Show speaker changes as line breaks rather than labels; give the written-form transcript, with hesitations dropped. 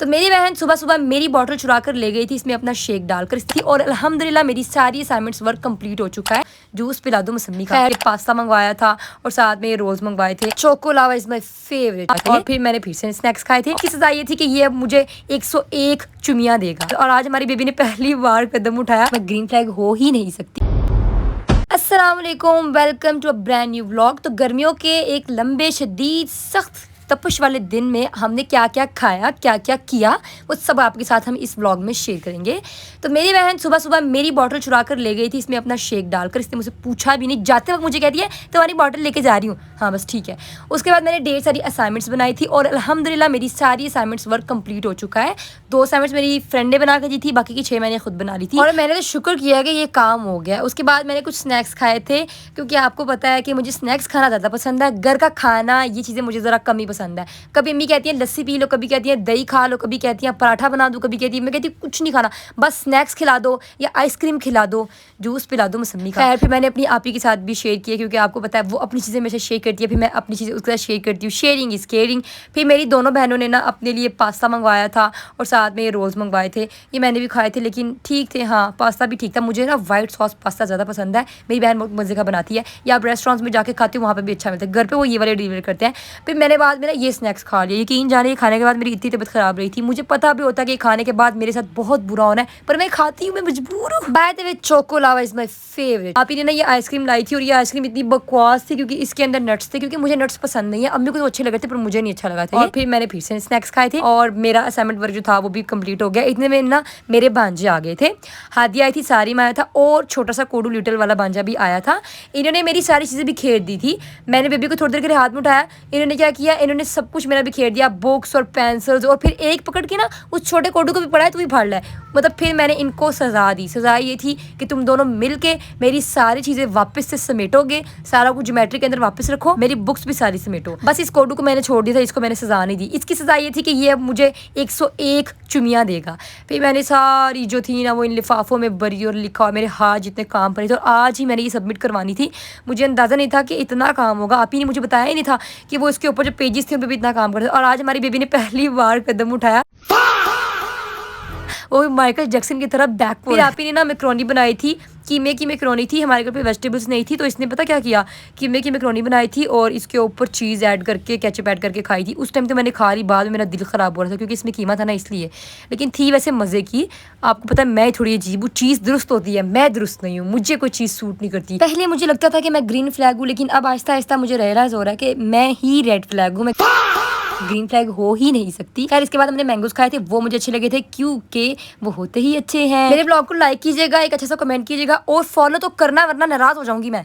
तो मेरी बहन सुबह सुबह मेरी बॉटल चुरा कर ले गई थी, इसमें अपना शेक डालकर थी और अल्हम्दुलिल्लाह मेरी सारी असाइनमेंट्स वर्क कंप्लीट हो चुका है। जूस पिला दो मौसमी का। पास्ता मंगवाया था और साथ में ये रोल्स मंगवाए थे। Choco lava is my favourite. और फिर मैंने फिर से स्नैक्स खाए थे। इसकी सजा ये थी कि ये अब मुझे 101 चुमियां देगा और आज हमारी बेबी ने पहली बार कदम उठाया। मैं ग्रीन फ्लैग हो ही नहीं सकती। अस्सलाम वालेकुम, welcome to a brand new vlog. तो गर्मियों के एक लंबे शदीद सख्त तपश वाले दिन में हमने क्या क्या खाया, क्या क्या किया, वो सब आपके साथ हम इस व्लॉग में शेयर करेंगे। तो मेरी बहन सुबह सुबह मेरी बॉटल चुरा कर ले गई थी, इसमें अपना शेक डालकर। इसने मुझसे पूछा भी नहीं, जाते वक्त मुझे कह दिया तुम्हारी बॉटल लेके जा रही हूँ। हाँ बस ठीक है। उसके बाद मैंने ढेर सारी असाइनमेंट्स बनाई थी और अल्हम्दुलिल्लाह मेरी सारी असाइनमेंट्स वर्क कंप्लीट हो चुका है। 2 असाइनमेंट्स मेरी फ्रेंड ने बना कर दी थी, बाकी की 6 मैंने खुद बना ली थी और मैंने तो शुक्र किया कि ये काम हो गया। उसके बाद मैंने कुछ स्नैक्स खाए थे, क्योंकि आपको पता है कि मुझे स्नैक्स खाना ज़्यादा पसंद है। घर का खाना ये चीज़ें मुझे ज़रा कम ही पसंद है। कभी अम्मी कहती है लस्सी पी लो, कभी कहती है दही खा लो, कभी कहती है पराठा बना दो, कभी कहती है मैं कहती हूँ कुछ नहीं खाना, बस स्नैक्स खिला दो या आइसक्रीम खिला दो, जूस पिला दो मौसमी का। फिर मैंने अपनी आपी के साथ भी शेयर किया, क्योंकि आपको पता है वो अपनी चीज़ें मेरे से शेयर करती है, फिर मैं अपनी चीज़ें उसके साथ शेयर करती हूँ। Sharing is caring. फिर मेरी दोनों बहनों ने ना अपने लिए पास्ता मंगवाया था और साथ में ये रोल्स मंगवाए थे। ये मैंने भी खाए थे लेकिन ठीक थे। हाँ पास्ता भी ठीक था। मुझे ना वाइट सॉस पास्ता ज़्यादा पसंद है, मेरी बहन बहुत मज़े का बनाती है, या आप रेस्टोरेंट्स में जाके खाती हूँ वहाँ पर भी अच्छा मिलता है। घर पर वो ये वाले डिलीवर करते हैं। फिर मैंने बाद में ना ये स्नैक्स खा लिया। यकीन जाने खाने के बाद मेरी इतनी तबीयत ख़राब रही थी। मुझे पता भी होता कि खाने के बाद मेरे साथ बहुत बुरा होना है, पर मैं खाती हूँ, मैं मजबूर हूँ। By the way choco lava is my favourite. आप ही ने ना ये आइसक्रीम लाई थी और ये आइसक्रीम इतनी बकवास थी क्योंकि इसके अंदर नट्स थे, क्योंकि मुझे नट्स पसंद नहीं है। अम्मी को तो अच्छे लगे थे पर मुझे नहीं अच्छा लगा था। और फिर मैंने फिर से स्नैक्स खाए थे और मेरा असाइनमेंट वर्क जो था वो भी कंप्लीट हो गया। इतने में ना मेरे भांजे आ गए थे। हादी आई थी, सारिम आया था और छोटा सा कोडू लिटिल वाला भांजा भी आया था। इन्होंने मेरी सारी चीज़ें भी खेर दी थी। मैंने बेबी को थोड़ी देर के लिए हाथ में उठाया, इन्होंने क्या किया, इन्होंने सब कुछ मेरा भी खेर दिया, बुक्स और पेंसिल्स, और फिर एक पकड़ के ना उस छोटे कोडू को भी पढ़ा है तू भी फाड़ ले। मतलब फिर मैंने इनको सज़ा दी। सज़ा ये थी कि तुम दोनों मिल के मेरी सारी चीज़ें वापस से समेटोगे, सारा कुछ ज्योमेट्री के अंदर वापस रखो, मेरी बुक्स भी सारी समेटो। बस इस कोडू को मैंने छोड़ दिया था, इसको मैंने सज़ा नहीं दी। इसकी सज़ा ये थी कि ये अब मुझे 101 चुमियाँ देगा। फिर मैंने सारी जो थी ना वो इन लिफाफों में भरी और लिखा और मेरे हाथ जितने काम पड़े थे, और आज ही मैंने ये सबमिट करवानी थी। मुझे अंदाज़ा नहीं था कि इतना काम होगा। आप ही ने मुझे बताया ही नहीं था कि वो इसके ऊपर जो पेजेस थे उन पर भी इतना काम करते। और आज हमारी बेबी ने पहली बार कदम उठाया, वो माइकल जैक्सन की तरह बैकवर्ड। फिर आप ही ने ना मैक्रोनी बनाई थी, कीमे की मैक्रोनी थी। हमारे घर पे वेजिटेबल्स नहीं थी तो इसने पता क्या किया, कीमे की मैक्रोनी बनाई थी और इसके ऊपर चीज़ ऐड करके, केचप ऐड करके खाई थी। उस टाइम तो मैंने खा ली, बाद में मेरा दिल ख़राब हो रहा था क्योंकि इसमें कीमा था ना इसलिए, लेकिन थी वैसे मज़े की। आपको पता है मैं थोड़ी अजीब हूँ, चीज़ दुरुस्त होती है, मैं दुरुस्त नहीं हूँ, मुझे कोई चीज़ सूट नहीं करती। पहले मुझे लगता था कि मैं ग्रीन फ्लैग हूँ, लेकिन अब आहिस्ता आहिस्ता मुझे रियलाइज़ हो रहा है कि मैं ही रेड फ्लैग हूँ, मैं ग्रीन फ्लैग हो ही नहीं सकती। खैर इसके बाद हमने मैंगोज खाए थे, वो मुझे अच्छे लगे थे क्योंकि वो होते ही अच्छे हैं। मेरे ब्लॉग को लाइक कीजिएगा, एक अच्छा सा कमेंट कीजिएगा और फॉलो तो करना, वरना नाराज हो जाऊंगी मैं।